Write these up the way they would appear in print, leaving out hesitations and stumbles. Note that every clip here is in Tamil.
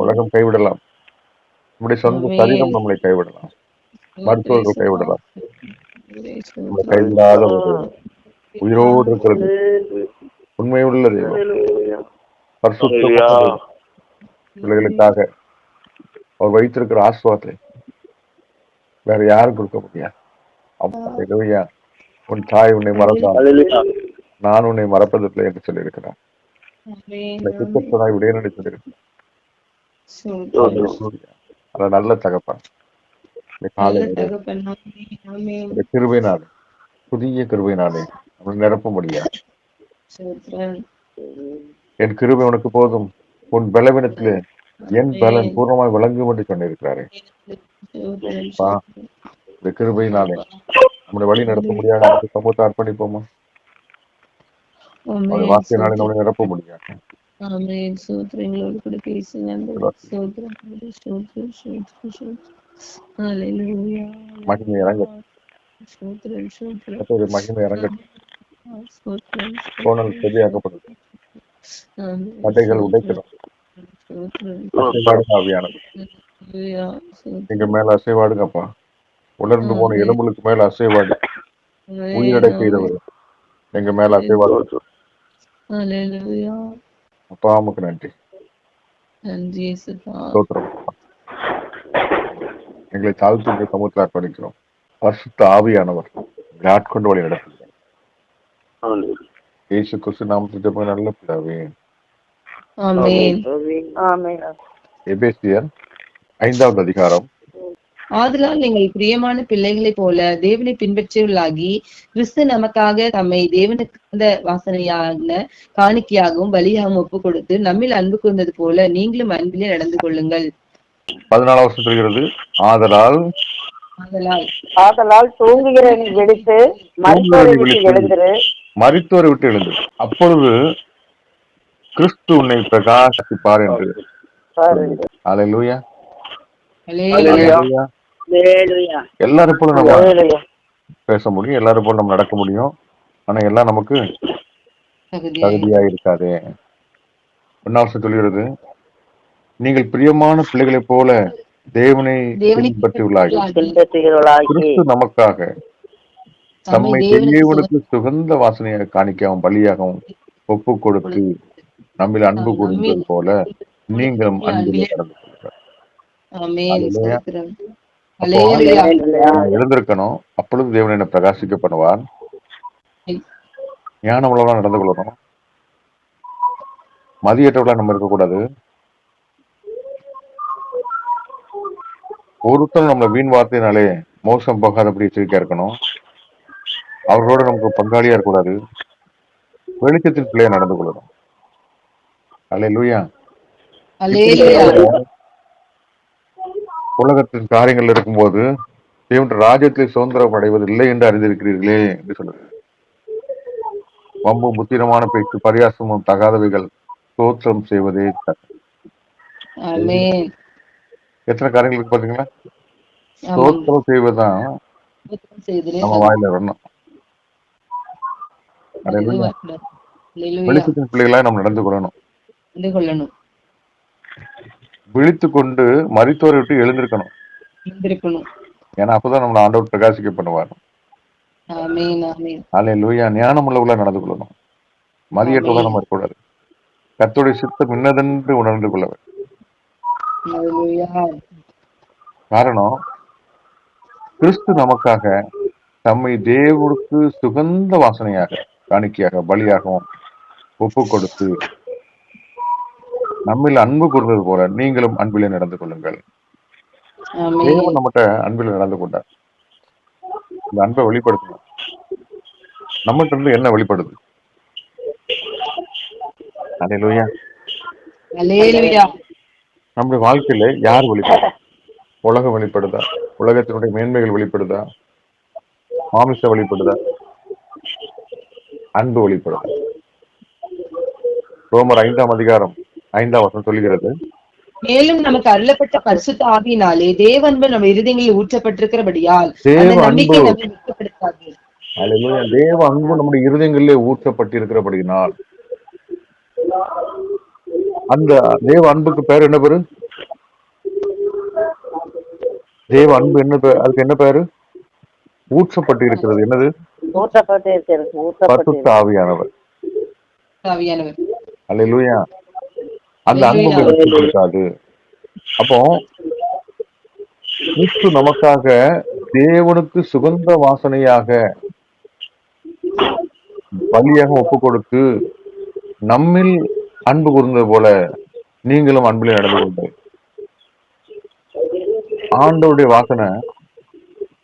உலகம் கைவிடலாம், நம்முடைய சொந்த சரீரம் நம்மளை கைவிடலாம், மருத்துவர்கள் கைவிடலாம். நம்மளை கைவிடாத ஒரு உயிரோடு இருக்கிறது உண்மையுள்ள தெய்வம், பரிசுத்தமான தெய்வம். பிள்ளைகளுக்காக அவர் வைத்திருக்கிற ஆசீர்வாதத்தை வேற யாரும் கொடுக்க முடியாது. அல்லேலூயா. உன் தாய் உன்னை மறந்தால் நான் உன்னை மறப்பதில்லை என்று சொல்லியிருக்கிறார். உடையனடி சொல்லியிருக்கிறார். அது நல்ல தகப்பன். கிருபையினாலே, புதிய கிருபையினாலே அவனை நிரப்ப முடியாது. என் கிருபை உனக்கு போதும், உன் பலவீனத்திலே என் பலன் பூர்ணமாய் விளங்கும் என்று சொன்னிருக்கிறாரே. இந்த கிருபையினாலே நம்முடைய வழி நடத்த முடியாது. நமக்கு சமூகத்தை அர்ப்பணிப்போமா? வார்த்தையினாலே நம்மளை நிரப்ப முடியாது. மகிமை இறங்கட்டும், மகிமை இறங்கட்டும். கோணல் செதியாக்கப்படும், தடைகள் உடைக்கணும். ஆவியானது எங்க மேல அசைவாடுங்கப்பா. உலர்ந்து போன எலும்புகளுக்கு மேல அசைவாடு, உயிரடை செய்தவர் எங்க மேல அசைவாடு. அப்பா அம்முக்கு நன்றி. எங்களை தாழ்த்து சமூகத்தில் அர்ப்பணிக்கிறோம். பரிசுத்த ஆவியானவர் ஆட்கொண்டு வழி நடத்துகிறார். இயேசு கிறிஸ்து நாமத்தில் நல்ல பிதாவே. எபேசியர் 5வது அதிகாரம். ஆதலால் நீங்கள் பிரியமான பிள்ளைகளைப் போல தேவனை பின்பற்றியவர்களாகி, கிறிஸ்து நமக்காக தம்மை தேவனுக்கு வாசனையான காணிக்கையாகவும் பலியாகவும் ஒப்பு கொடுத்து நம்மில் அன்பு கூர்ந்தது போல நீங்களும் அன்பிலே நடந்து கொள்ளுங்கள். 14 வருஷம் சொல்கிறது. ஆதலால் தூங்குகிற விடுத்து மரித்தோரை விட்டு எழுந்து, அப்பொழுது கிறிஸ்து உன்னை பிரகாசிப்பார் என்று. அல்லேலூயா. எல்லாரும் போல நம்ம பேச முடியும், எல்லாரும் போல நம்ம நடக்க முடியும். ஆனா எல்லாம் நமக்கு தகுதியா இருக்காது. 1 வருஷம் சொல்கிறது. நீங்கள் பிரியமான பிள்ளைகளைப் போல தேவனை பின்பற்றியுள்ளார்கள். கிறிஸ்து நமக்காக தம்மை தேவனுக்கு சுகந்த வாசனையாக காணிக்கவும் பலியாகவும் ஒப்பு கொடுத்து நம்மில் அன்பு கூர்ந்தது போல நீங்களும் அன்பிலே நடந்து எழுந்திருக்கணும். அப்பொழுது தேவன் என்ன பிரகாசிக்க பண்ணுவார். ஞானம் உள்ளவர்களா நடந்து கொள்ளணும். மதியற்றவர்களா நம்ம இருக்கக்கூடாது. ஒருத்தரும் நம்ம வீண் வார்த்தையினாலே மோசம் போகாதபடி எச்சரிக்கையா இருக்கணும். அவர்களோட நமக்கு பங்காளியா இருக்கக்கூடாது. வெளிச்சத்தின் பிள்ளையா நடந்து கொள்ளணும். அல்லேலூயா. உலகத்தின் காரியங்கள் இருக்கும்போது தேவனுடைய ராஜ்யத்தை சுதந்திரம் அடைவது இல்லை என்று அறிந்திருக்கிறீர்களே என்று சொல்லுது. வம்பு புத்திரமான பேச்சு பரியாசமும் தகாதவைகள் தோற்றம் செய்வதே. எத்தனை காரியங்களுக்கு பாத்தீங்களா, தோற்றம் செய்வதுதான் நம்ம வாயில வரணும். வெளிச்சத்தின் பிள்ளைகளா நம்ம நடந்து கொள்ளணும். விழித்துக் கொண்டு மரித்தோரை விட்டு எழுந்திருக்கணும். ஏன்னா அப்பதான் நம்மள ஆண்டவர் பிரகாசிக்க பண்ணுவார். அல்லேலூயா. ஞானம் உள்ளவர்களா நடந்து கொள்ளணும். மதியற்றவர்களா நம்ம இருக்கக்கூடாது. கர்த்தருடைய சித்தம் இன்னதென்று உணர்ந்து கொள்ளவர். காரணம், கிறிஸ்து நமக்காக தம்மை தேவனுக்கு சுகந்த வாசனையாக காணிக்கையாக பலியாகவும் ஒப்பு கொடுத்து நம்மில் அன்பு கூர்ந்தது போல நீங்களும் அன்பிலே நடந்து கொள்ளுங்கள். தேவன் நம்மகிட்ட அன்பில் நடந்து கொண்டார். இந்த அன்பை வெளிப்படுத்தணும். நம்மகிட்ட இருந்து என்ன வெளிப்படுது? அல்லேலூயா. நம்முடைய வாழ்க்கையில யார் வெளிப்படுதா? உலகம் வெளிப்படுதா? உலகத்தினுடைய மேன்மைகள் வெளிப்படுதா? மாமிச வெளிப்படுதா? அன்பு வெளிப்படுதா? ரோமர் 5ஆம் அதிகாரம் 5ஆம் வசனம் சொல்லுகிறது. மேலும் நமக்கு அருளப்பட்ட பரிசுத்த ஆவியினாலே தேவ அன்பு நம்ம இருதயங்களில் ஊற்றப்பட்டிருக்கிறபடியால் தேவ அன்பு நம்முடைய இருதயங்களிலே ஊற்றப்பட்டிருக்கிறபடியினால் அந்த தேவ அன்புக்கு பேர் என்ன பேரு? தேவ அன்பு என்ன பேர்? அதுக்கு என்ன பேரு? ஊற்றப்பட்டு இருக்கிறது. என்னது? ஊற்றப்பட்டு இருக்கிறது. ஊற்றப்பட்டு பரிசுத்த ஆவியானவர். ஆவியானவர். அல்லேலூயா. அந்த அன்பு அல்லேலூயா. உங்களை வெற்றி கொடுக்காது. அப்போ கிறிஸ்து நமக்காக தேவனுக்கு சுகந்த வாசனையாக பலியாக ஒப்பு கொடுத்து நம்மில் அன்பு கூர்ந்தது போல நீங்களும் அன்பிலே நடந்து கொண்டு ஆண்டவருடைய வாசனை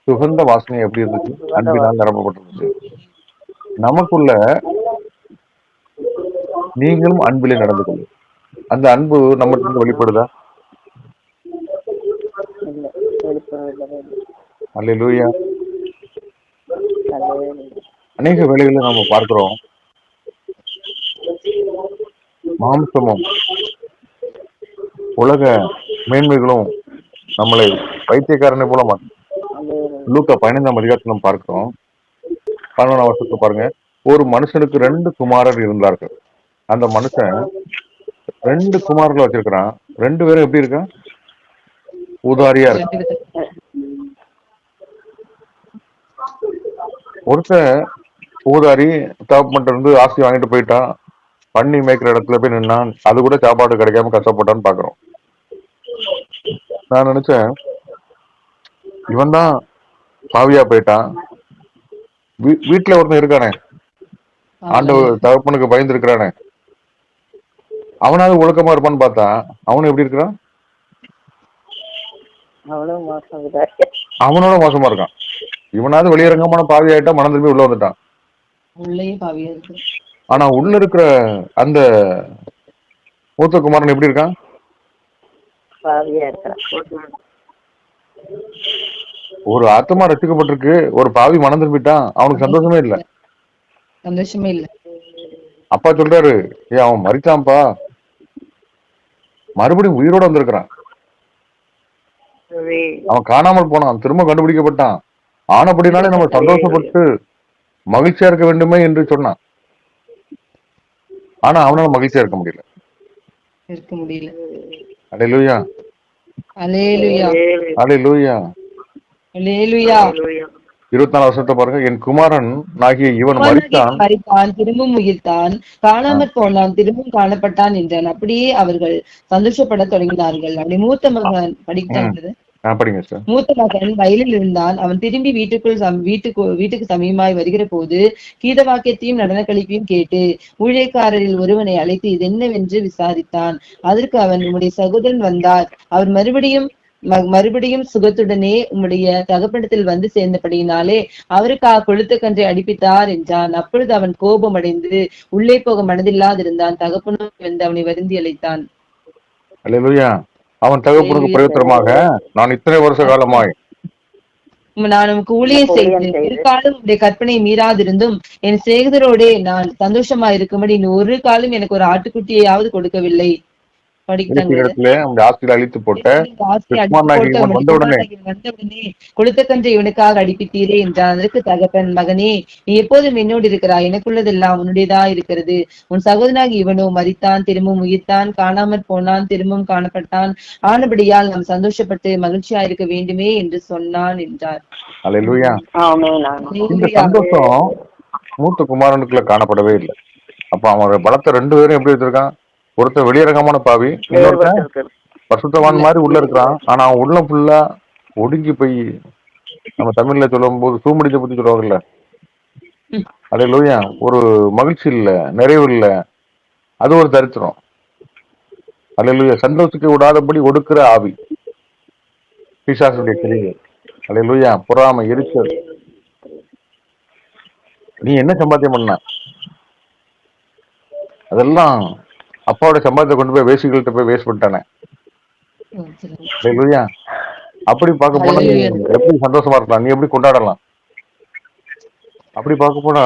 சுகந்த வாசனை எப்படி இருந்துச்சு? அன்பினால் நிரப்பப்பட்டிருந்துச்சு. நமக்குள்ள நீங்களும் அன்பிலே நடந்து கொள்ளும். அந்த அன்பு நம்மகிட்ட வெளிப்படுதா? இல்லை, வெளிப்படுவதில்லை. அல்லேலூயா. அல்லேலூயா. அநேக வேளைகளில் நம்ம பார்க்கிறோம், மாம்சமும் உலக மேன்மைகளும் நம்மளை பைத்தியக்காரனை போல மாற்றும். அல்லேலூயா. லூக்கா 15ஆம் அதிகாரத்தில் நம்ம பார்க்கிறோம். 11ஆம் வருஷத்துக்கு பாருங்க. ஒரு மனுஷனுக்கு 2 குமாரர் இருந்தார்கள். அந்த மனுஷன் 2 குமாரர்களை வச்சிருக்கிறான். 2 பேரும் எப்படி இருக்கான்? ஊதாரியா இருக்கான். ரெண்டு விதத்துல. ஒருத்தன் ஊதாரி தகப்பன்ட்ட இருந்து ஆஸ்தி வாங்கிட்டு போயிட்டான். பண்ணி மேய்க்கிற இடத்துல போய் நின்னான். அது கூட சாப்பாடு கிடைக்காம கஷ்டப்பட்டான்னு பாக்குறோம். நான் நினைச்சேன், இவன் தான் பாவியா போயிட்டான். வீட்டுல ஒருத்தன் இருக்கானே, ஆண்டவர் தகப்பனுக்கு பயந்து இருக்கிறானே, அவனாவது ஒழுக்கமா இருப்பான்னு பார்த்தா அவனு எப்படி இருக்கிறான்? அவ்வளவு மோசம் இல்லை. அவனோட மோசமா இருக்கான். இவனாவது வெளியரங்கமான பாவி ஆயிட்டா மனம் திரும்பி உள்ள வந்துட்டான். உள்ளேயே பாவியா இருக்கு. ஆனா உள்ள இருக்கிற அந்த மூத்த குமாரன் எப்படி இருக்கான்? பாவியா இருக்கிறான். ஒரு ஆத்மா ரசிக்கப்பட்டிருக்கு, ஒரு பாவி மனம் திரும்பிட்டான், அவனுக்கு சந்தோஷமே இல்ல. சந்தோஷமே இல்ல. அப்பா சொல்றாரு, அவன் மரிச்சான்ப்பா, மறுபடியும் உயிரோட வந்திருக்கிறான். அவன் காணாமல் போனான், திரும்ப கண்டுபிடிக்கப்பட்டான். ஆனப்படினாலே நம்ம சந்தோஷப்பட்டு மகிழ்ச்சியா இருக்க வேண்டுமே என்று சொன்னான். ஆனா அவனால மகிழ்ச்சியா இருக்க முடியல. இருக்க முடியல. அல்லேலூயா. அல்லேலூயா. அல்லேலூயா. அல்லேலூயா. 24 வருஷத்தை பாருங்க. என் குமாரன் ஆகிய இவன் மரித்தான், திரும்பவும் உயிர்த்தான், காணாமற் போனான், திரும்பவும் காணப்பட்டான் என்றான். அப்படியே அவர்கள் சந்தோஷப்பட தொடங்கினார்கள். அப்படி மூத்த மகன் படிக்கிறது. படிங்க சார். மூத்த மகன் வயலில் இருந்தான். அவன் திரும்பி வீட்டுக்கு சமீபமாய் வருகிற போது கீத வாக்கியத்தையும் நடன கழிப்பையும் கேட்டு ஊழியக்காரரில் ஒருவனை அழைத்து இது என்னவென்று விசாரித்தான். அதற்கு அவன், உம்முடைய சகோதரன் வந்தார், அவர் மறுபடியும் சுகத்துடனே உம்முடைய தகப்பனிடத்தில் வந்து சேர்ந்தபடியினாலே அவருக்காக கொழுத்த கன்றை அடிப்பித்தார் என்றான். அப்பொழுது அவன் கோபம் அடைந்து உள்ளே போக மனதில்லாதிருந்தான். தகப்பனும் வந்து அவனை வருந்தி அழைத்தான். அல்லேலூயா. அவன் தகப்பனுக்கு பிரயோத்தரமாக, நான் இத்தனை வருஷ காலமாய் நான் உனக்கு ஊழியம் செய்து ஒரு காலம் உடைய கற்பனை மீறாதிருந்தும் என் சேகதரோடே நான் சந்தோஷமா இருக்கும்படி ஒரு காலம் எனக்கு ஒரு ஆட்டுக்குட்டியாவது கொடுக்கவில்லை. அழித்து போட்ட வந்தவுடனே கொளுத்த கன்றை இவனுக்காக அடிப்பித்தீரே என்றான். அதற்கு தகப்பன், மகனே, நீ எப்போதும் என்னோடு இருக்கிறாய், எனக்குள்ளதெல்லாம் உன்னுடையதா இருக்கிறது. உன் சகோதரனாகி இவனோ மரித்தான், திரும்பவும் உயிர்த்தான், காணாமற் போனான், திரும்பவும் காணப்பட்டான். ஆனபடியால் நாம் சந்தோஷப்பட்டு மகிழ்ச்சியா இருக்க வேண்டுமே என்று சொன்னான் என்றார். அல்லேலூயா. இந்த சந்தோஷம் மூத்த குமாரனுக்குள்ள காணப்படவே இல்லை. அப்ப அவனோட பலத்தை 2 பேரும் எப்படி வச்சிருக்கான்? ஒருத்தர் வெளியரங்கமான பாவி, இன்னொருத்தன் பசுத்தவான் மாதிரி உள்ள இருக்கிறான். ஆனா அவன் உள்ள ஃபுல்லா ஒடுங்கி போய், நம்ம தமிழ்ல சொல்லும் போது சூம்படிச்ச பத்தி சொல்லுவாங்கல்ல, அல்லேலூயா, ஒரு மகிழ்ச்சி இல்ல, நிறைவு இல்ல, அது ஒரு தரித்திரம். அல்லேலூயா. சந்தோஷிக்க விடாதபடி ஒடுக்குற ஆவி, பிசாசுடைய கிரியை. அல்லேலூயா. பொறாமை, எரிச்சல். நீ என்ன சம்பாத்தியம் பண்ண? அதெல்லாம் அப்பாவோட சம்பாதத்தை கொண்டு போய் வேசிகள்கிட்ட போய் வேஸ்ட் பண்ணிட்டானே. அல்லேலூயா. அப்படி பார்க்க போனா நீ எப்படி சந்தோஷமா இருக்கலாம்? நீ எப்படி கொண்டாடலாம்? அப்படி பார்க்க போனா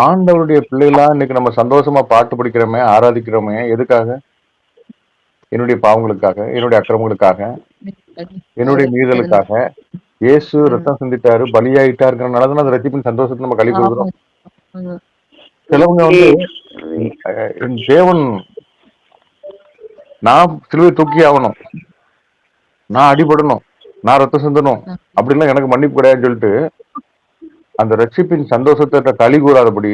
ஆண்டவருடைய பிள்ளைகளா இன்னைக்கு நம்ம சந்தோஷமா பாட்டு படிக்கிறோமே, ஆராதிக்கிறோமே, எதுக்காக? என்னுடைய பாவங்களுக்காக, என்னுடைய அக்கிரமங்களுக்காக, என்னுடைய மீறலுக்காக. இயேசு ரத்தம் சிந்திட்டாரு, பலியாயிட்டாருங்கிறனாலதான் அந்த ரட்சிப்பின் சந்தோஷத்தை நம்ம களி கொடுக்குறோம். சிலவங்க வந்து தேவன் நான் சிலுவை தூக்கி ஆகணும், நான் அடிபடணும், நான் ரத்தம் சிந்தணும், அப்படிலாம் எனக்கு மன்னிப்பு கிடையாதுன்னு சொல்லிட்டு அந்த ரட்சிப்பின் சந்தோஷத்தை களி கூறாதபடி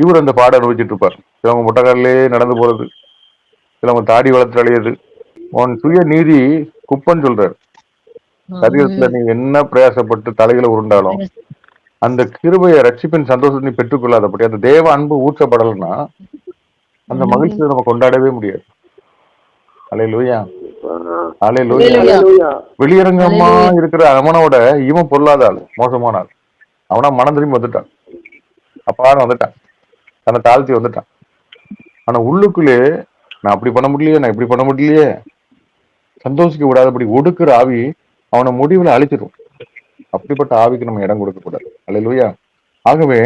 இவர் அந்த பாடம் அனுபவிச்சுட்டு இருப்பார். சிலவங்க முட்டைக்காலிலே நடந்து போறது, சிலவங்க தாடி வளர்த்து அழியது. உன் சுய நீதி குப்பன்னு சொல்றாரு. சரீரத்துல நீ என்ன பிரயாசப்பட்டு தலைகளை உருண்டாலும் அந்த கிருபைய ரட்சிப்பின் சந்தோஷத்தை நீ பெற்றுக்கொள்ளாதபடி, அந்த தேவ அன்பு ஊற்றப்படலைன்னா அந்த மகிழ்ச்சியை நம்ம கொண்டாடவே முடியாது. அல்லேலூயா, அல்லேலூயா. வெளியரங்கமா இருக்கிற அவனோட இவன் பொல்லாத ஆள், மோசமான ஆள். அவனா மனம் திரும்பி வந்துட்டான், அப்பான்னு வந்துட்டான், தன்னை தாழ்த்தி வந்துட்டான். ஆனா உள்ளுக்குள்ளே நான் அப்படி பண்ண முடியலையே, நான் இப்படி பண்ண முடியலையே, சந்தோஷிக்க விடாதபடி ஒடுக்குற ஆவி அவனை முடிவுல அழிச்சிடும். அப்படிப்பட்ட ஆவிக்கு நம்ம இடம் கொடுக்க கூடாது. அல்லேலூயா. ஆகவே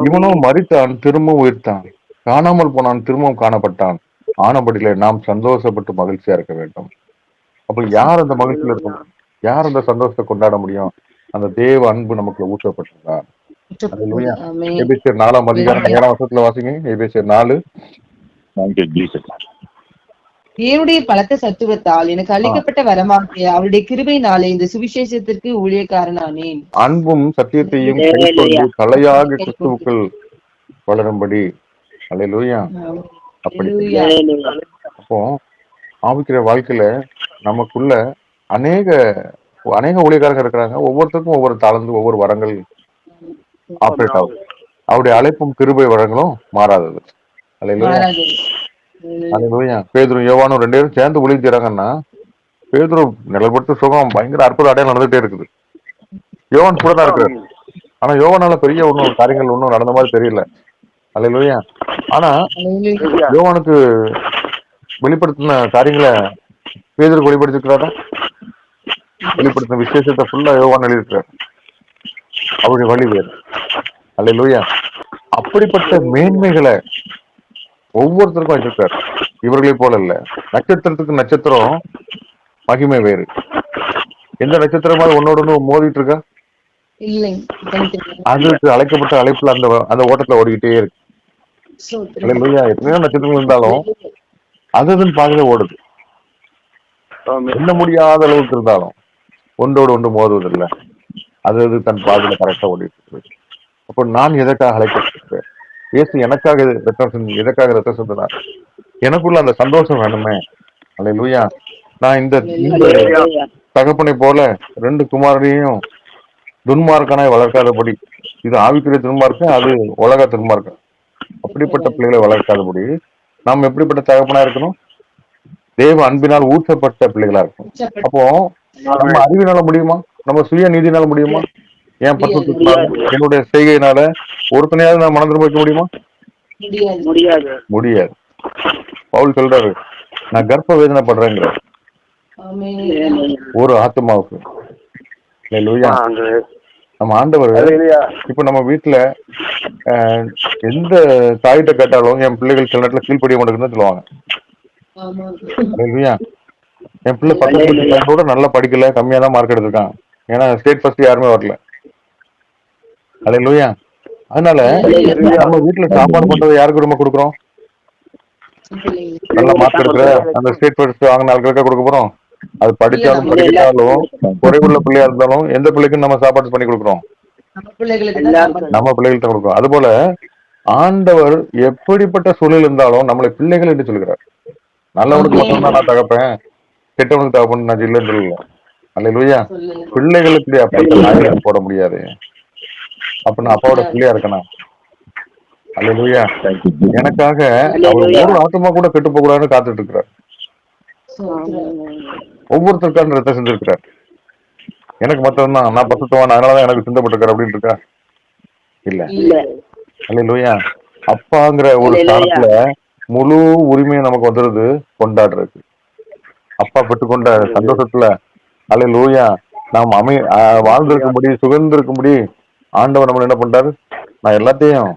இவனும் மரித்தான், திரும்பவும் உயிர்த்தான், காணாமல் போனான், திரும்பவும் காணப்பட்டான். ஆனபடியில நாம் சந்தோஷப்பட்டு மகிழ்ச்சியா இருக்க வேண்டும். அப்ப யார் அந்த மகிழ்ச்சியில இருக்க முடியும்? யார் அந்த சந்தோஷத்தை கொண்டாட முடியும்? அந்த தேவ அன்பு நமக்கு ஊற்றப்பட்டிருந்தா. அல்லேலூயா. எபேசியர் 4 அதிகாரம் 7 வசனத்துல வாசிங்க. எபேசியர் 4. தேவனுடைய பலத்த சத்துவத்தால் எனக்கு அளிக்கப்பட்ட வரமாகிய அவருடைய கிருபையினாலே இந்த சுவிசேஷத்திற்கு ஊழியக்காரனானேன். அன்பும் சத்தியத்தையும் கைக்கொண்டு தலையாக கிறிஸ்துவுக்குள் வளரும்படி. அல்லேலூயா. அப்படி அப்போ ஆவிக்கிற வாழ்க்கையில நமக்குள்ள அநேக ஊழியக்காரங்க இருக்கிறாங்க. ஒவ்வொருத்தருக்கும் ஒவ்வொரு தாளந்து, ஒவ்வொரு வரங்கள் ஆப்ரேட் ஆகுது. அவருடைய அழைப்பும் கிருபை வரங்களும் மாறாதது. அல்லேலூயா, அல்லேலூயா. பேதுரு யோவானும் 2 பேரும் சேர்ந்து ஊழியம் செய்றாங்கன்னா, பேதுரு நிழல்பட்டு சுகம் பயங்கர அற்புத அடையாளம் நடந்துட்டே இருக்குது. யோவான் கூட தான் இருக்கிறார். ஆனா யோவானால பெரிய ஒன்னும் காரியங்கள் ஒன்னும் நடந்த மாதிரி தெரியல. அல்லேலூயா. ஆனா யோவானுக்கு வெளிப்படுத்தின காரியங்களை பேதுருக்கு வெளிப்படுத்திருக்கிறாரா? வெளிப்படுத்தின விசேஷத்தை ஃபுல்லா யோவான் எழுதியிருக்கிறார். அவருடைய வழி வேறு. அல்லேலூயா. அப்படிப்பட்ட மேன்மைகளை ஒவ்வொருத்தருக்கும் வச்சிருக்காரு. இவர்களை போல இல்ல. நட்சத்திரத்துக்கு நட்சத்திரம் மகிமை வேறு. எந்த நட்சத்திரமாவது ஒன்னோட ஒண்ணு மோதிட்டு இருக்கா? அதுக்கு அழைக்கப்பட்ட அழைப்புல அந்த ஓட்டத்துல ஓடிக்கிட்டே இருக்கு. அல்லேலூயா. எத்தனையோ நட்சத்திரங்கள் இருந்தாலும் அதுன்னு பாதையில ஓடுது. எண்ண முடியாத அளவுக்கு இருந்தாலும் ஒன்றோடு ஒன்று மோதுவதில்லை. அது தன் பாதையில கரெக்டா ஓடிட்டு இருக்கு. அப்போ நான் எதற்காக அழைக்கப்பட்டிருக்கேன்? இயேசு எனக்காக எதற்காக ரத்தம் சிந்தினார்? எனக்குள்ள அந்த சந்தோஷம் வேணுமே. அல்லேலூயா. நான் இந்த தகப்பனை போல 2 குமாரனையும் துன்மார்க்கனாய் வளர்க்காதபடி, இது ஆவிக்குரிய துன்மார்க்கம், அது உலக துன்மார்க்கம். அப்படிப்பட்ட பிள்ளைகளை வளர்க்காதபடி நாம் எப்படிப்பட்ட தகப்பனா இருக்கணும்? தேவ அன்பினால் ஊற்றப்பட்ட பிள்ளைகளா இருக்கும். அப்போ நம்ம அறிவினால முடியுமா? நம்ம சுய நீதினால முடியுமா? என் பசுத்தினால, என்னுடைய செய்கையினால ஒருத்தனையாவது நான் மனம் திரும்ப வைக்க முடியுமா? முடியாது. பவுல் சொல்றாரு, நான் கர்ப்ப வேதனை படுறேங்கிற ஒரு ஆத்மாவுக்கு. நம்ம ஆண்டவர் இப்ப நம்ம வீட்டுல எந்த தாயிட்ட கேட்டாலும் என் பிள்ளைகள் சில நேரத்துல கீழ்படிய மாட்டேங்குன்னு சொல்லுவாங்க. என் பிள்ளை 10 கூட நல்லா படிக்கல, கம்மியா தான் மார்க் எடுத்திருக்கான், ஏன்னா ஸ்டேட் ஃபர்ஸ்ட் யாருமே வரல. அல்லேலூயா. அதனால நம்ம வீட்டுல சாப்பாடு பண்றதை யாருக்கு ரொம்ப கொடுக்குறோம்? நல்ல மார்க் எடுக்கிற அந்த ஸ்டேட் ஃபர்ஸ்ட் வாங்கின ஆளுக்கு கொடுக்க போறோம்? அது படிச்சாலும் படிக்காட்டாலும் குறைவுள்ள பிள்ளையா இருந்தாலும் எந்த பிள்ளைக்கும் நம்ம சாப்பாடு பண்ணி கொடுக்குறோம்? நம்ம பிள்ளைகள்கிட்ட கொடுக்குறோம். அது போல ஆண்டவர் எப்படிப்பட்ட சூழல் இருந்தாலும் நம்மளை பிள்ளைகள் என்று சொல்கிறார். நல்லவனுக்கு மட்டும்தான் நான் தகப்பேன், கெட்டவனுக்கு தகப்பன் நான் இல்லைன்னு சொல்லல. அல்லேலூயா. பிள்ளைகளுக்கு அப்படி நாயகன் போட முடியாது. அப்ப நான் அப்பாவோட பிள்ளையா இருக்கணும். அல்லேலூயா. எனக்காக அவர் ஒரு ஆத்மா கூட கெட்டு போக கூடாதுன்னு காத்துட்டு இருக்கிறார். ஒவ்வொருத்தருக்கான ரத்தம் செஞ்சிருக்கிறார். எனக்கு மட்டும் தான் நான் பசுத்தவான், அதனாலதான் எனக்கு சிந்தப்பட்டிருக்காரு அப்படின்னு இருக்கா? இல்ல. அல்லேலூயா. அப்பாங்கிற ஒரு ஸ்தானத்துல முழு உரிமையை நமக்கு வந்துடுது கொண்டாடுறது. அப்பா பெற்றுக்கொண்ட சந்தோஷத்துல அல்லேலூயா நாம் வாழ்ந்திருக்கும்படி, சுகந்திருக்கும்படி ஆண்டவர் நம்ம என்ன பண்றாரு? நான் எல்லாத்தையும்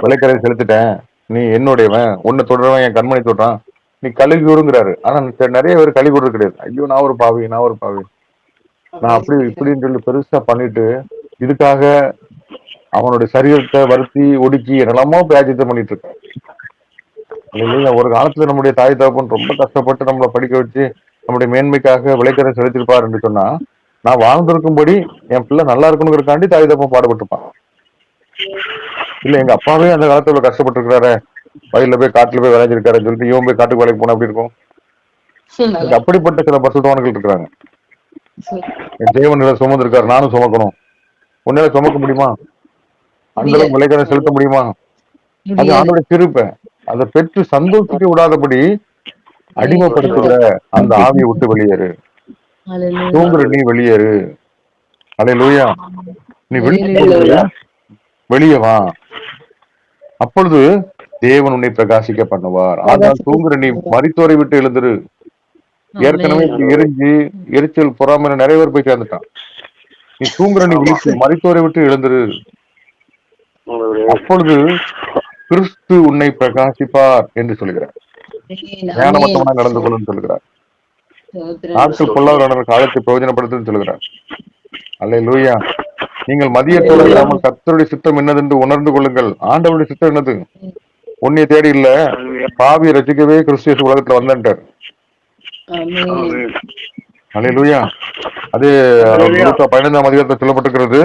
விலைக்கரை செலுத்திட்டேன், நீ என்னுடையவன், உன்னை தொடரவன் என் கண்மணி தொட்டான், நீ கழுவி விடுங்கிறாரு. ஆனா நிறைய பேர் கழுவி விடுறது கிடையாது. ஐயோ நான் ஒரு பாவி, நான் அப்படி இப்படின்னு சொல்லி பெருசா பண்ணிட்டு இதுக்காக அவனுடைய சரீரத்தை வருத்தி ஒடுக்கி என்னெல்லாமோ பிராஜித்தம் பண்ணிட்டு இருக்கான். இல்லையா? ஒரு காலத்துல நம்முடைய தாய் தகப்பன் ரொம்ப கஷ்டப்பட்டு நம்மளை படிக்க வச்சு நம்முடைய மேன்மைக்காக விளைக்கரை செலுத்திருப்பார் என்று சொன்னா, நான் வாழ்ந்திருக்கும்படி என் பிள்ளை நல்லா இருக்கணுங்கிறதுக்காண்டி தாய் தகப்பன் பாடுபட்டுப்பான். இல்ல எங்க அப்பாவே அந்த காலத்துல இவ்வளவு கஷ்டப்பட்டு இருக்கிறாரு, வயல்ல போய் காட்டுல போய் விளைஞ்சிருக்காருன்னு சொல்லிட்டு இவன் போய் காட்டுக்கு வேலைக்கு போனா அப்படி இருக்கும். நல்லா இன்னைக்கு அப்படிப்பட்ட சில பரிசுத்தவான்கள் இருக்கிறாங்க. என் தேவன் இதை சுமந்திருக்காரு, நானும் சுமக்கணும். உன்னால சுமக்க முடியுமா? அந்த அளவுக்கு விளைக்கரை செலுத்த முடியுமா? அது முடியாது. ஆண்டோட கிருபை. அதை பெற்று சந்தோஷிக்க விடாதபடி அடிமைப்படுத்துகிற அந்த ஆவியை விட்டு வெளியேறு. ஹalleluya. தூங்குற நீ வெளியேறு. அல்லேலூயா. நீ வெளியே வெளியே வா. அப்பொழுது தேவன் உன்னை பிரகாசிக்க பண்ணுவார். ஆனால் தூங்குற நீ மரித்தோரை விட்டு எழுந்துரு. ஏற்கனவே எரிஞ்சு எரிச்சல் பொறாம நிறைய பேர் போய் சேர்ந்துட்டான். நீ தூங்குற நீ மரித்தோரை விட்டு எழுந்துரு. அப்பொழுது கிறிஸ்து உன்னை பிரகாசிப்பார் என்று சொல்கிறார். ஞானமத்தவனாக நடந்து கொள்ளும் சொல்கிறார். நாட்கள் பொல்லாத காலத்தை பிரயோஜனப்படுத்துன்னு சொல்கிறார். அல்லேலூயா. நீங்கள் மதியத்தோடு இல்லாமல் கர்த்தருடைய சித்தம் என்னதென்று உணர்ந்து கொள்ளுங்கள். ஆண்டவருடைய சித்தம் என்னது? உன்னை தேடி இல்ல, பாவியை ரசிக்கவே கிறிஸ்து உலகத்துல வந்தார். அல்லேலூயா. அது 15ஆம் அதிகாரத்தில் சொல்லப்பட்டிருக்கிறது.